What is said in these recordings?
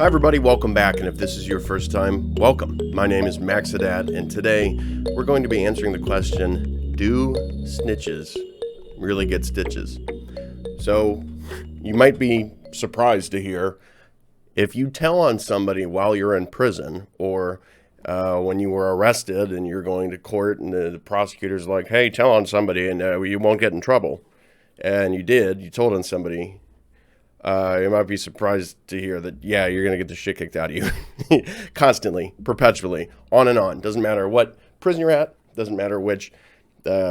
Hi everybody, welcome back, and if this is your first time, welcome. My name is Haddad, and today we're going to be answering the question, do snitches really get stitches? So, you might be surprised to hear, if you tell on somebody while you're in prison, or when you were arrested and you're going to court and the prosecutor's like, hey, tell on somebody and you won't get in trouble, and you told on somebody, you might be surprised to hear that, yeah, you're going to get the shit kicked out of you constantly, perpetually, on and on. Doesn't matter what prison you're at, doesn't matter which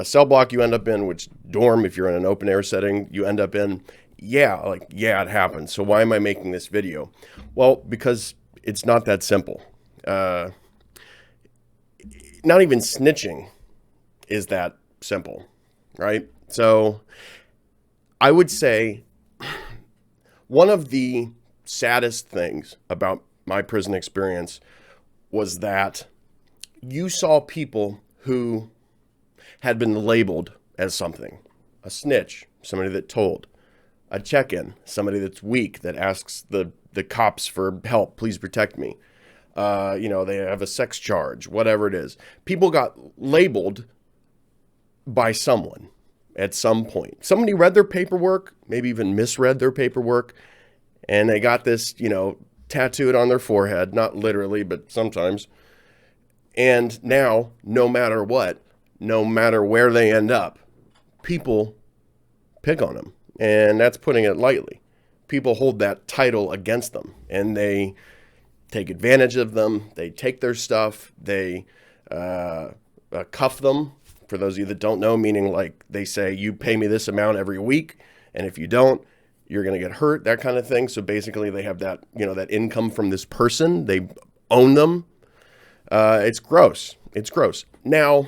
cell block you end up in, which dorm, if you're in an open air setting, you end up in. Yeah, it happens. So why am I making this video? Well, because it's not that simple. Not even snitching is that simple, right? So I would say one of the saddest things about my prison experience was that you saw people who had been labeled as something. A snitch, somebody that told. A check-in, somebody that's weak, that asks the cops for help, please protect me. They have a sex charge, whatever it is. People got labeled by someone at some point. Somebody read their paperwork, maybe even misread their paperwork, and they got this, tattooed on their forehead, not literally, but sometimes. And now, no matter what, no matter where they end up, people pick on them. And that's putting it lightly. People hold that title against them, and they take advantage of them. They take their stuff. They cuff them. For those of you that don't know, meaning like they say, you pay me this amount every week, and if you don't, you're going to get hurt, that kind of thing. So basically they have that, that income from this person. They own them. It's gross. It's gross. Now,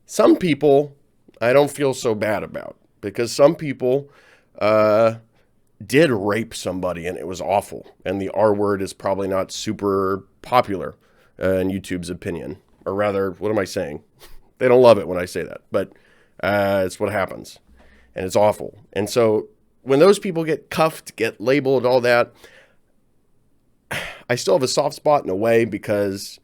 some people I don't feel so bad about, because some people did rape somebody and it was awful. And the R word is probably not super popular in YouTube's opinion. Or rather, what am I saying? They don't love it when I say that, but it's what happens. And it's awful. And so when those people get cuffed, get labeled, all that, I still have a soft spot in a way, because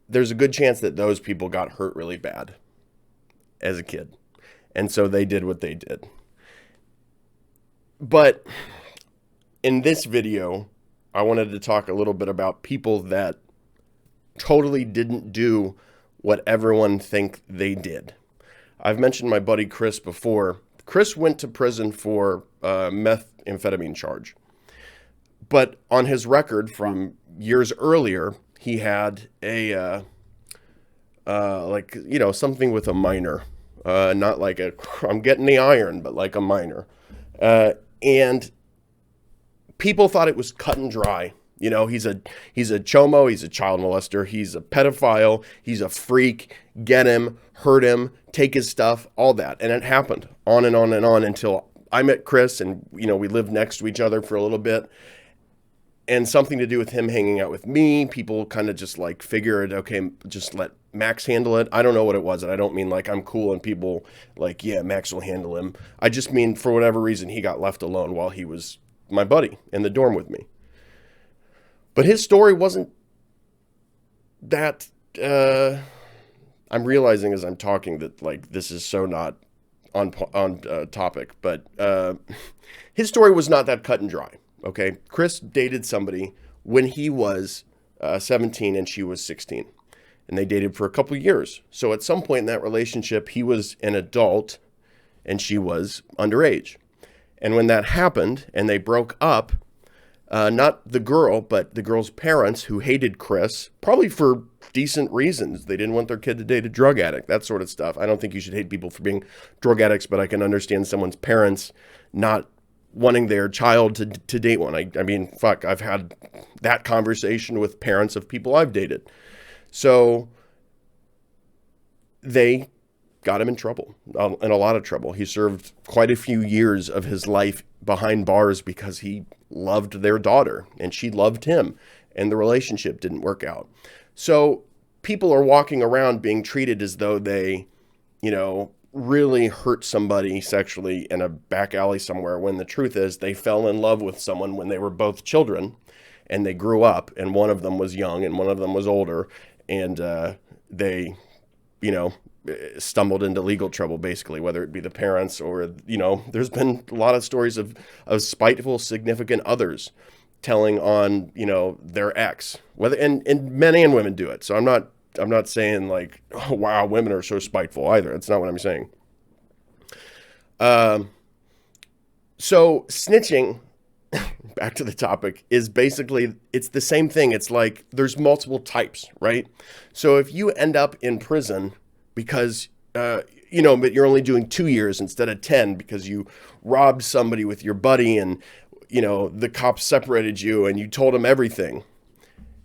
there's a good chance that those people got hurt really bad as a kid. And so they did what they did. But in this video, I wanted to talk a little bit about people that totally didn't do what everyone think they did. I've mentioned my buddy Chris before. Chris went to prison for a methamphetamine charge. But on his record from years earlier, he had a, something with a minor. Not like I'm getting the iron, but like a minor. And people thought it was cut and dry. He's a chomo, he's a child molester, he's a pedophile, he's a freak, get him, hurt him, take his stuff, all that. And it happened on and on and on until I met Chris, and, we lived next to each other for a little bit. And something to do with him hanging out with me, people kind of just like figured, okay, just let Max handle it. I don't know what it was. And I don't mean like I'm cool and people like, yeah, Max will handle him. I just mean for whatever reason, he got left alone while he was my buddy in the dorm with me. But his story wasn't that, I'm realizing as I'm talking that like this is so not on topic, but his story was not that cut and dry. Okay, Chris dated somebody when he was 17 and she was 16, and they dated for a couple years. So at some point in that relationship, he was an adult and she was underage. And when that happened and they broke up, not the girl, but the girl's parents, who hated Chris, probably for decent reasons. They didn't want their kid to date a drug addict, that sort of stuff. I don't think you should hate people for being drug addicts, but I can understand someone's parents not wanting their child to date one. I mean, fuck, I've had that conversation with parents of people I've dated. So they got him in trouble, in a lot of trouble. He served quite a few years of his life behind bars because he loved their daughter and she loved him, and the relationship didn't work out. So people are walking around being treated as though they, really hurt somebody sexually in a back alley somewhere, when the truth is they fell in love with someone when they were both children and they grew up, and one of them was young and one of them was older, and they, you know, stumbled into legal trouble, basically, whether it be the parents or, you know, there's been a lot of stories of spiteful significant others telling on, you know, their ex, whether, and men and women do it. So I'm not saying like, oh, wow, women are so spiteful either. That's not what I'm saying. So snitching, back to the topic, is basically, it's the same thing. It's like there's multiple types, right? So if you end up in prison because, you know, but you're only doing 2 years instead of 10 because you robbed somebody with your buddy and, you know, the cops separated you and you told them everything,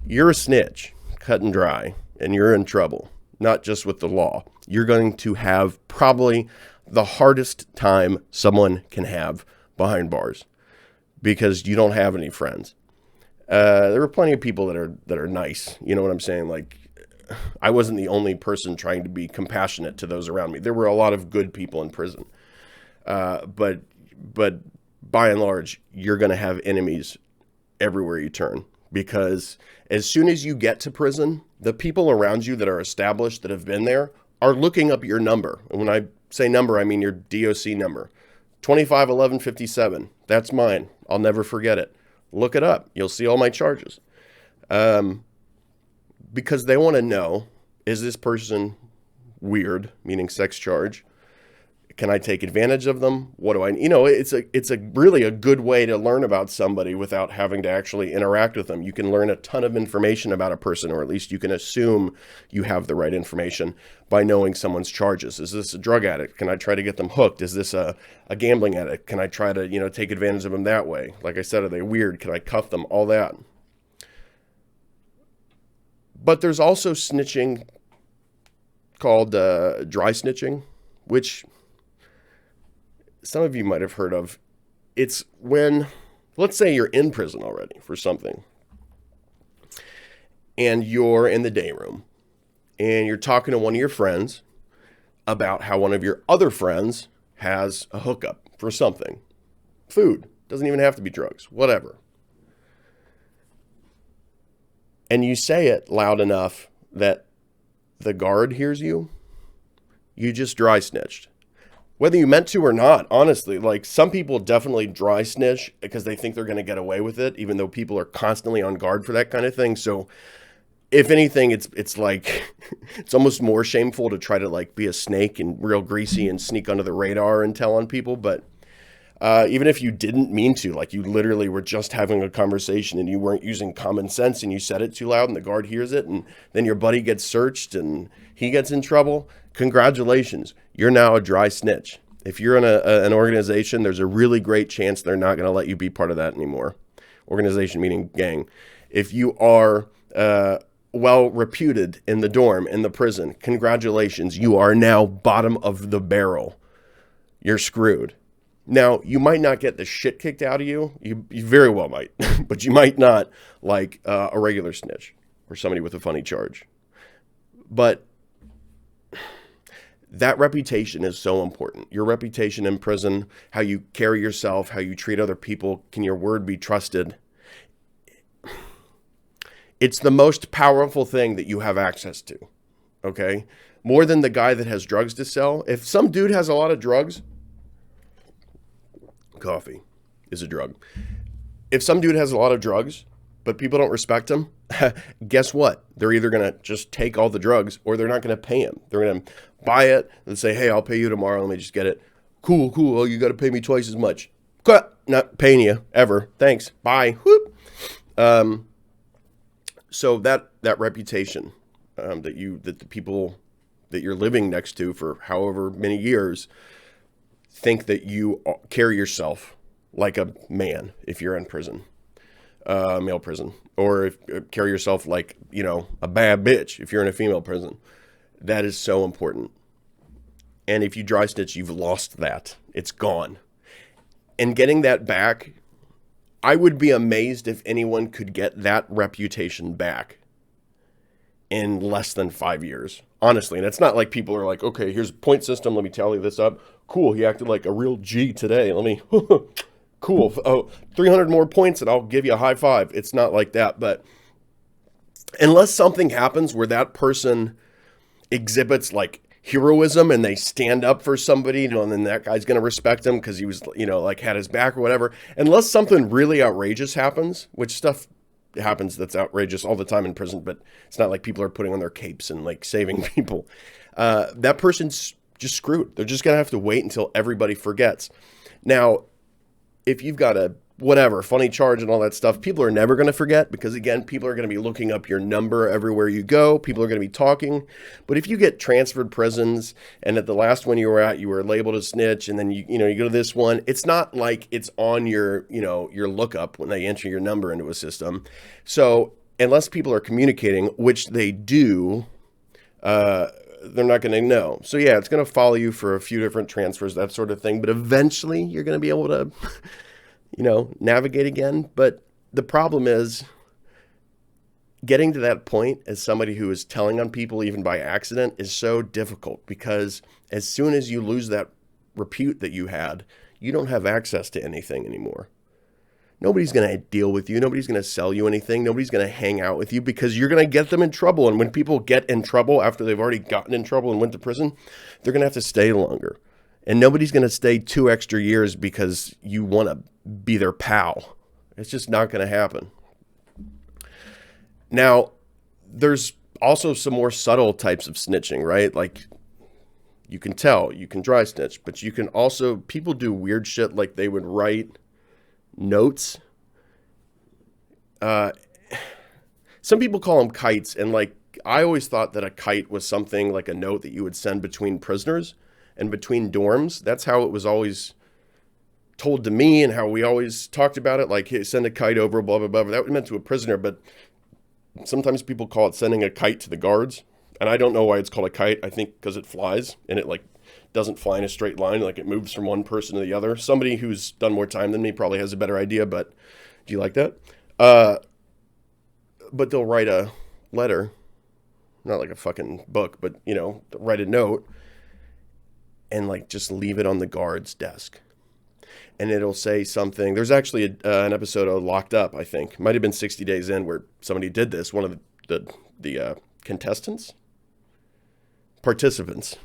you're a snitch, cut and dry, and you're in trouble, not just with the law. You're going to have probably the hardest time someone can have behind bars because you don't have any friends. There are plenty of people that are nice. You know what I'm saying? Like, I wasn't the only person trying to be compassionate to those around me. There were a lot of good people in prison. But by and large, you're going to have enemies everywhere you turn, because as soon as you get to prison, the people around you that are established, that have been there, are looking up your number. And when I say number, I mean your DOC number. 251157. That's mine. I'll never forget it. Look it up. You'll see all my charges. Because they want to know, is this person weird, meaning sex charge? Can I take advantage of them? What do I, you know, it's a really a good way to learn about somebody without having to actually interact with them. You can learn a ton of information about a person, or at least you can assume you have the right information by knowing someone's charges. Is this a drug addict? Can I try to get them hooked? Is this a gambling addict? Can I try to, you know, take advantage of them that way? Like I said, are they weird? Can I cuff them? All that. But there's also snitching called dry snitching, which some of you might have heard of. It's when, let's say you're in prison already for something, and you're in the day room, and you're talking to one of your friends about how one of your other friends has a hookup for something. Food. Doesn't even have to be drugs. Whatever. And you say it loud enough that the guard hears you, you just dry snitched. Whether you meant to or not, honestly, like some people definitely dry snitch because they think they're going to get away with it, even though people are constantly on guard for that kind of thing. So if anything, it's like, it's almost more shameful to try to like be a snake and real greasy and sneak under the radar and tell on people. But even if you didn't mean to, like you literally were just having a conversation and you weren't using common sense and you said it too loud and the guard hears it and then your buddy gets searched and he gets in trouble, congratulations, you're now a dry snitch. If you're in an organization, there's a really great chance they're not going to let you be part of that anymore. Organization meaning gang. If you are well reputed in the dorm, in the prison, congratulations, you are now bottom of the barrel. You're screwed. Now, you might not get the shit kicked out of you. You very well might, but you might not like a regular snitch or somebody with a funny charge. But that reputation is so important. Your reputation in prison, how you carry yourself, how you treat other people, can your word be trusted? It's the most powerful thing that you have access to, okay? More than the guy that has drugs to sell. If some dude has a lot of drugs, coffee is a drug. If some dude has a lot of drugs, but people don't respect him, guess what? They're either going to just take all the drugs or they're not going to pay him. They're going to buy it and say, hey, I'll pay you tomorrow. Let me just get it. Cool. Oh, you got to pay me twice as much. Not paying you ever. Thanks. Bye. Whoop. So that reputation that the people that you're living next to for however many years think that you carry yourself like a man if you're in prison, male prison, or carry yourself like, you know, a bad bitch if you're in a female prison. That is so important. And if you dry snitch, you've lost that. It's gone. And getting that back, I would be amazed if anyone could get that reputation back in less than 5 years, honestly. And it's not like people are like, okay, here's a point system. Let me tally this up. Cool. He acted like a real G today. Let me, cool. Oh, 300 more points and I'll give you a high five. It's not like that. But unless something happens where that person exhibits like heroism and they stand up for somebody, you know, and then that guy's going to respect him because he was, you know, like had his back or whatever. Unless something really outrageous happens, which stuff happens that's outrageous all the time in prison, but it's not like people are putting on their capes and like saving people. That person's just screwed. They're just going to have to wait until everybody forgets. Now, if you've got a whatever, funny charge and all that stuff, people are never going to forget because, again, people are going to be looking up your number everywhere you go. People are going to be talking. But if you get transferred prisons and at the last one you were at, you were labeled a snitch and then you go to this one, it's not like it's on your, you know, your lookup when they enter your number into a system. So unless people are communicating, which they do, they're not going to know. So yeah, it's going to follow you for a few different transfers, that sort of thing. But eventually you're going to be able to you know, navigate again. But the problem is getting to that point as somebody who is telling on people, even by accident, is so difficult because as soon as you lose that repute that you had, you don't have access to anything anymore. Nobody's going to deal with you. Nobody's going to sell you anything. Nobody's going to hang out with you because you're going to get them in trouble. And when people get in trouble after they've already gotten in trouble and went to prison, they're going to have to stay longer. And nobody's going to stay 2 extra years because you want to be their pal. It's just not going to happen. Now, there's also some more subtle types of snitching, right? Like you can tell, you can dry snitch, but you can also, people do weird shit like they would write notes. Some people call them kites. And like, I always thought that a kite was something like a note that you would send between prisoners and between dorms. That's how it was always told to me and how we always talked about it. Like, hey, send a kite over, blah, blah, blah. That was meant to a prisoner, but sometimes people call it sending a kite to the guards. And I don't know why it's called a kite. I think because it flies and it like doesn't fly in a straight line. Like it moves from one person to the other. Somebody who's done more time than me probably has a better idea, but do you like that? But they'll write a letter, not like a fucking book, but you know, write a note and like just leave it on the guard's desk. And it'll say something. There's actually an episode of Locked Up, I think. Might have been 60 Days In where somebody did this. One of the participants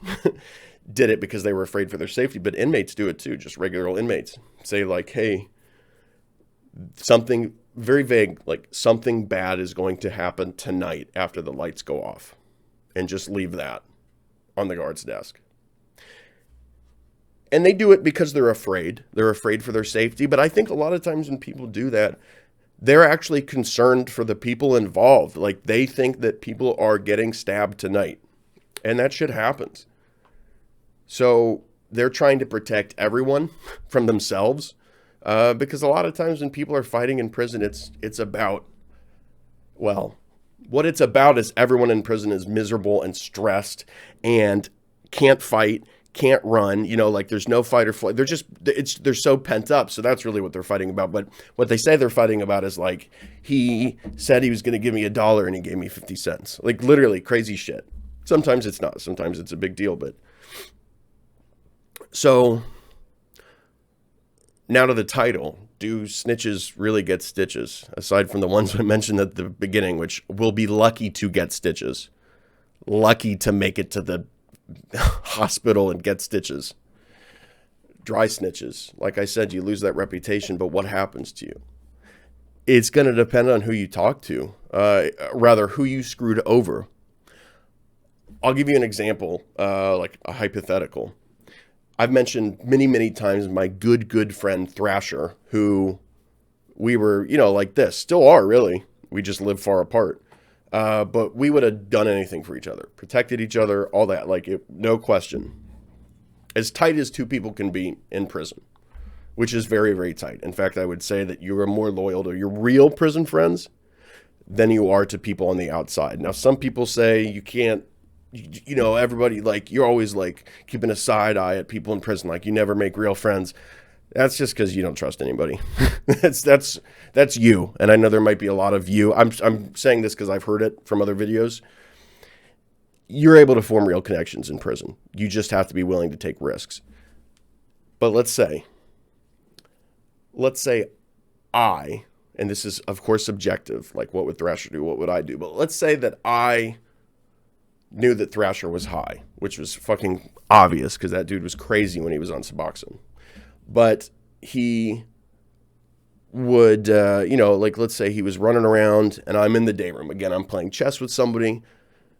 did it because they were afraid for their safety. But inmates do it too, just regular old inmates. Say like, hey, something very vague, like something bad is going to happen tonight after the lights go off. And just leave that on the guard's desk. And they do it because they're afraid. They're afraid for their safety. But I think a lot of times when people do that, they're actually concerned for the people involved. Like they think that people are getting stabbed tonight. And that shit happens. So they're trying to protect everyone from themselves. Because a lot of times when people are fighting in prison, it's about, well, what it's about is everyone in prison is miserable and stressed and can't fight, can't run, you know, like there's no fight or flight. They're so pent up. So that's really what they're fighting about. But what they say they're fighting about is like, he said he was going to give me $1 and he gave me 50 cents. Like literally crazy shit. Sometimes it's not, sometimes it's a big deal, but so now to the title. Do snitches really get stitches? Aside from the ones I mentioned at the beginning, which will be lucky to get stitches, lucky to make it to the hospital and get stitches. Dry snitches, like I said, you lose that reputation, but what happens to you? It's going to depend on who you talk to, rather who you screwed over. I'll give you an example, like a hypothetical. I've mentioned many, many times my good friend Thrasher, who we were, you know, like this, still are really. We just live far apart. But we would have done anything for each other, protected each other, all that, like it, no question. As tight as two people can be in prison, which is very, very tight. In fact, I would say that you are more loyal to your real prison friends than you are to people on the outside. Now, some people say you can't, you know, everybody, like, you're always like keeping a side eye at people in prison, like you never make real friends. That's just because you don't trust anybody. that's you. And I know there might be a lot of you. I'm saying this because I've heard it from other videos. you're able to form real connections in prison. You just have to be willing to take risks. But let's say I, and this is of course subjective, like what would Thrasher do? What would I do? But let's say that I knew that Thrasher was high, which was fucking obvious because that dude was crazy when he was on Suboxone. But he would, like let's say he was running around and I'm in the day room. Again, I'm playing chess with somebody.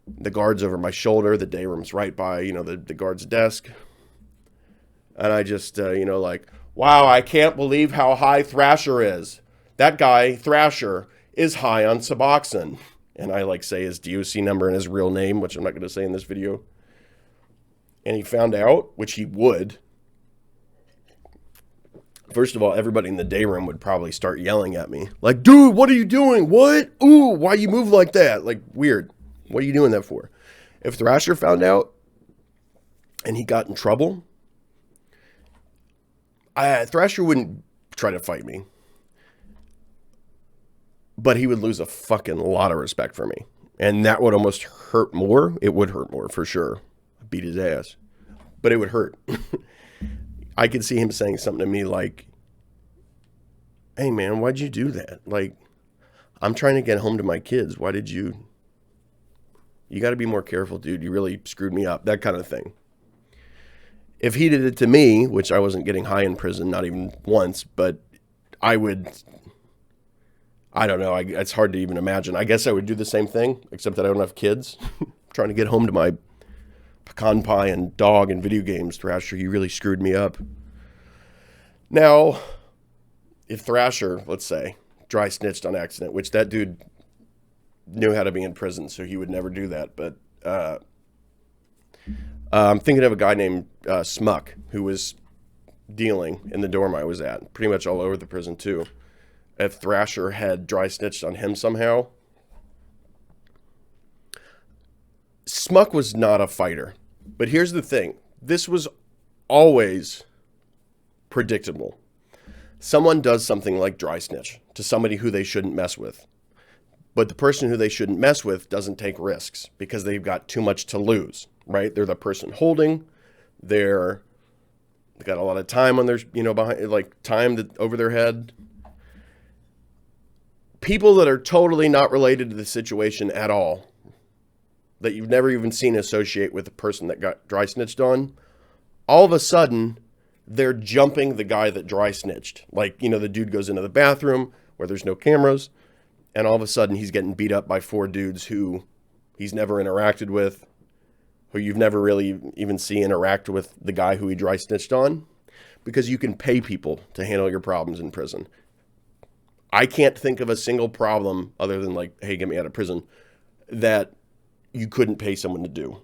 The guard's over my shoulder. The day room's right by, the guard's desk. And I just, like, wow, I can't believe how high Thrasher is. That guy, Thrasher, is high on Suboxone. And I like say his DOC number and his real name, which I'm not going to say in this video. And he found out, which he would. First of all, everybody in the day room would probably start yelling at me. Like, dude, what are you doing? What? Ooh, why you move like that? Like, weird. What are you doing that for? If Thrasher found out and he got in trouble, Thrasher wouldn't try to fight me. But he would lose a fucking lot of respect for me. And that would almost hurt more. It would hurt more, for sure. I'd beat his ass. But it would hurt. I could see him saying something to me like, hey, man, why'd you do that? Like, I'm trying to get home to my kids. Why did you... You got to be more careful, dude. You really screwed me up. That kind of thing. If he did it to me, which I wasn't getting high in prison, not even once, but I would... I don't know. It's hard to even imagine. I guess I would do the same thing, except that I don't have kids. Trying to get home to my pecan pie and dog and video games. Thrasher, you really screwed me up. Now, if Thrasher, let's say, dry snitched on accident, which that dude knew how to be in prison, so he would never do that. But I'm thinking of a guy named Smuck, who was dealing in the dorm I was at, pretty much all over the prison too. If Thrasher had dry snitched on him somehow, Smuck was not a fighter. But here's the thing. This was always predictable. Someone does something like dry snitch to somebody who they shouldn't mess with. But the person who they shouldn't mess with doesn't take risks because they've got too much to lose, right? They're the person holding. They've got a lot of time on their, behind, like time over their head. People that are totally not related to the situation at all, that you've never even seen associate with the person that got dry snitched on, all of a sudden, they're jumping the guy that dry snitched. Like, the dude goes into the bathroom where there's no cameras, and all of a sudden he's getting beat up by 4 dudes who he's never interacted with, who you've never really even seen interact with the guy who he dry snitched on, because you can pay people to handle your problems in prison. I can't think of a single problem other than like, hey, get me out of prison, that you couldn't pay someone to do.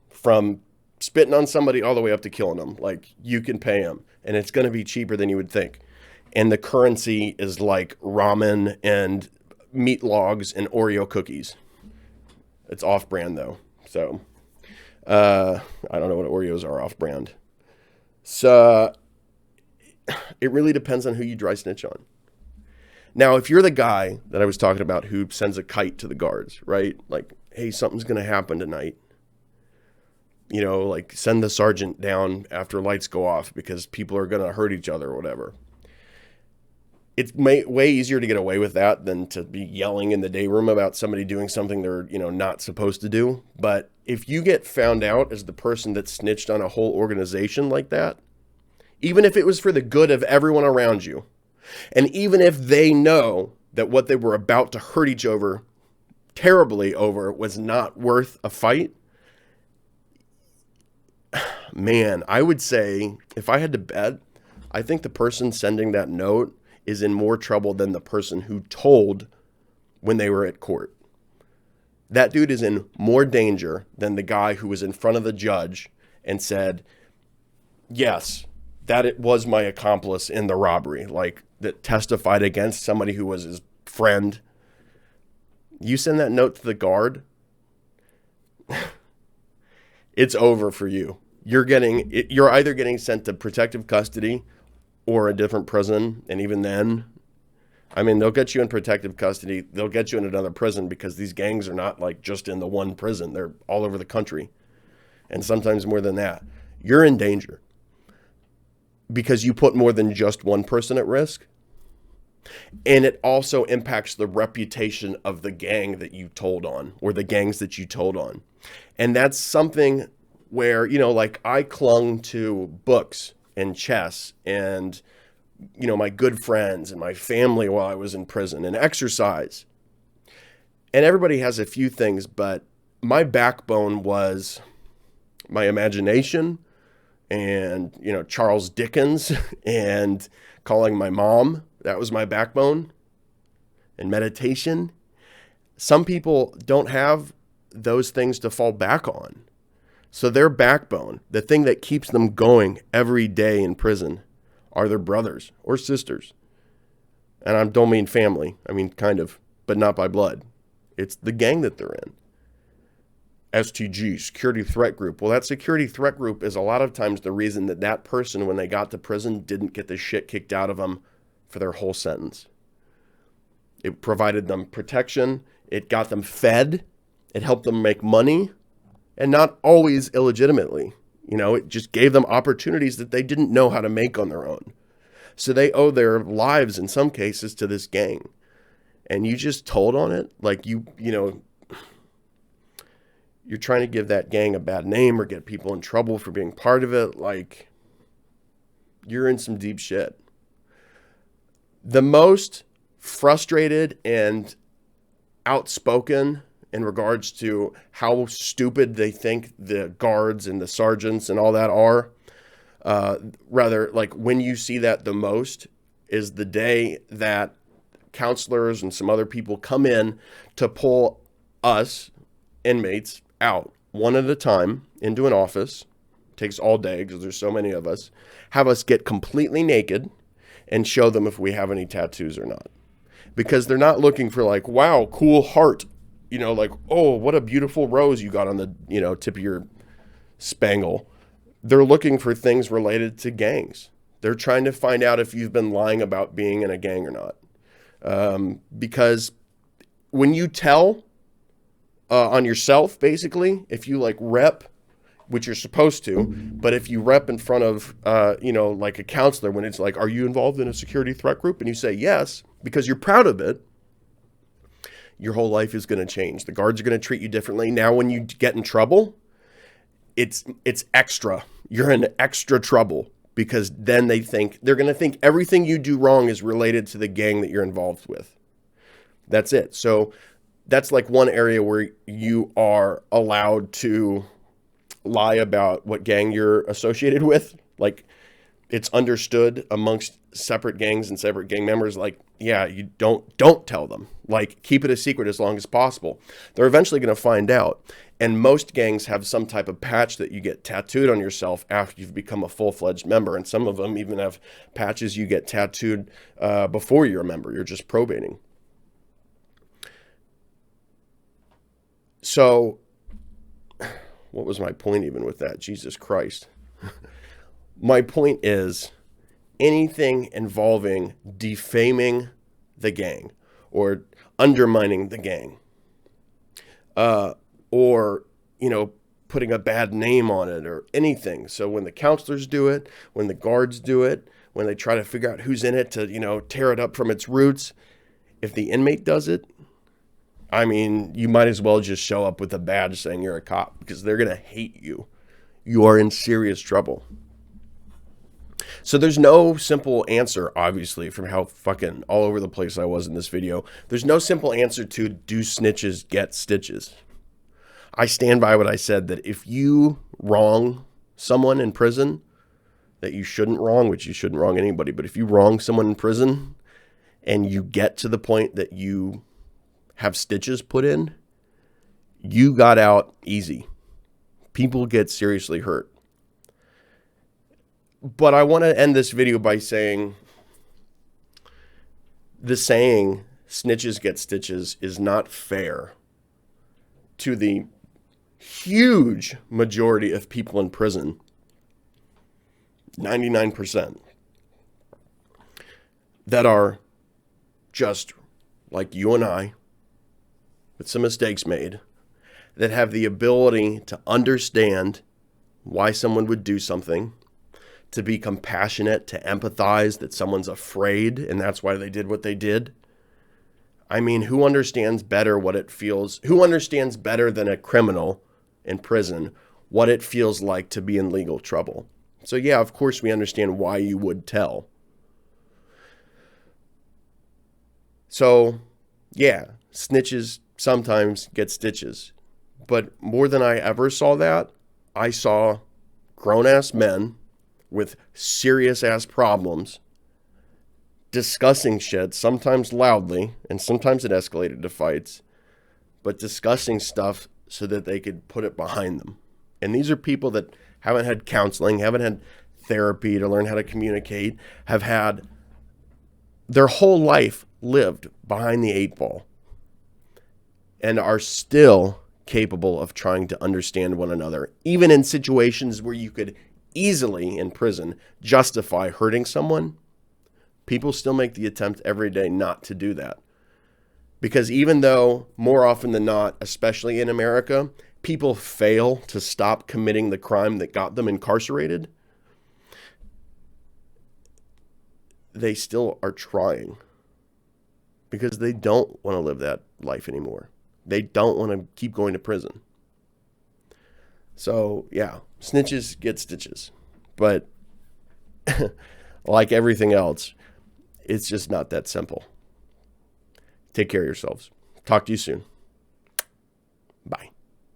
From spitting on somebody all the way up to killing them. Like, you can pay them. And it's going to be cheaper than you would think. And the currency is like ramen and meat logs and Oreo cookies. It's off-brand, though. So, I don't know what Oreos are off-brand. So, it really depends on who you dry snitch on. Now, if you're the guy that I was talking about who sends a kite to the guards, right? Like, hey, something's going to happen tonight. Like send the sergeant down after lights go off because people are going to hurt each other or whatever. It's way easier to get away with that than to be yelling in the day room about somebody doing something they're, not supposed to do. But if you get found out as the person that snitched on a whole organization like that, even if it was for the good of everyone around you, and even if they know that what they were about to hurt each other terribly over was not worth a fight, man, I would say, if I had to bet, I think the person sending that note is in more trouble than the person who told when they were at court. That dude is in more danger than the guy who was in front of the judge and said, yes, that it was my accomplice in the robbery, like that testified against somebody who was his friend. You send that note to the guard, it's over for you. You're either getting sent to protective custody or a different prison, and even then, I mean, they'll get you in protective custody. They'll get you in another prison because these gangs are not like just in the one prison. They're all over the country. And sometimes more than that. You're in danger because you put more than just one person at risk. And it also impacts the reputation of the gang that you told on, or the gangs that you told on. And that's something where, you know, like I clung to books and chess and, you know, my good friends and my family while I was in prison, and exercise. And everybody has a few things, but my backbone was my imagination and, you know, Charles Dickens and calling my mom. That was my backbone. And meditation. Some people don't have those things to fall back on. So their backbone, the thing that keeps them going every day in prison, are their brothers or sisters. And I don't mean family. I mean kind of, but not by blood. It's the gang that they're in. STG, security threat group. Well, that security threat group is a lot of times the reason that that person, when they got to prison, didn't get the shit kicked out of them for their whole sentence. It provided them protection. It got them fed. It helped them make money, and not always illegitimately. You know, it just gave them opportunities that they didn't know how to make on their own. So they owe their lives in some cases to this gang. And you just told on it, like you know, you're trying to give that gang a bad name or get people in trouble for being part of it. Like, you're in some deep shit. The most frustrated and outspoken in regards to how stupid they think the guards and the sergeants and all that are, rather, like when you see that the most is the day that counselors and some other people come in to pull us inmates out one at a time into an office. Takes all day because there's so many of us. Have us get completely naked and show them if we have any tattoos or not. Because they're not looking for like, wow, cool heart. You know, like, oh, what a beautiful rose you got on the, you know, tip of your spangle. They're looking for things related to gangs. They're trying to find out if you've been lying about being in a gang or not. Because when you tell on yourself, basically, if you like rep, which you're supposed to, but if you rep in front of, you know, like a counselor, when it's like, are you involved in a security threat group? And you say yes, because you're proud of it, your whole life is going to change. The guards are going to treat you differently. Now, when you get in trouble, it's extra. You're in extra trouble because then they're going to think everything you do wrong is related to the gang that you're involved with. That's it. So that's like one area where you are allowed to lie about what gang you're associated with. Like, it's understood amongst separate gangs and separate gang members, like, yeah, you don't tell them. Like, keep it a secret as long as possible. They're eventually going to find out. And most gangs have some type of patch that you get tattooed on yourself after you've become a full-fledged member. And some of them even have patches you get tattooed before you're a member. You're just probating. So what was my point even with that? Jesus Christ. My point is anything involving defaming the gang or undermining the gang, or, you know, putting a bad name on it or anything. So when the counselors do it, when the guards do it, when they try to figure out who's in it to, you know, tear it up from its roots, if the inmate does it, I mean, you might as well just show up with a badge saying you're a cop, because they're going to hate you. You are in serious trouble. So there's no simple answer, obviously, from how fucking all over the place I was in this video. There's no simple answer to do snitches get stitches. I stand by what I said, that if you wrong someone in prison that you shouldn't wrong, which you shouldn't wrong anybody, but if you wrong someone in prison and you get to the point that you have stitches put in, you got out easy. People get seriously hurt. But I want to end this video by saying the saying, snitches get stitches, is not fair to the huge majority of people in prison. 99%. That are just like you and I, with some mistakes made, that have the ability to understand why someone would do something, to be compassionate, to empathize that someone's afraid and that's why they did what they did. I mean, who understands better what it feels? Who understands better than a criminal in prison what it feels like to be in legal trouble? So yeah, of course we understand why you would tell. So yeah, snitches sometimes get stitches. But more than I ever saw that, I saw grown-ass men with serious-ass problems discussing shit, sometimes loudly, and sometimes it escalated to fights, but discussing stuff so that they could put it behind them. And these are people that haven't had counseling, haven't had therapy to learn how to communicate, have had their whole life lived behind the 8 ball, and are still capable of trying to understand one another, even in situations where you could easily, in prison, justify hurting someone. People still make the attempt every day not to do that. Because even though, more often than not, especially in America, people fail to stop committing the crime that got them incarcerated, they still are trying. Because they don't want to live that life anymore. They don't want to keep going to prison. So, yeah, snitches get stitches. But like everything else, it's just not that simple. Take care of yourselves. Talk to you soon.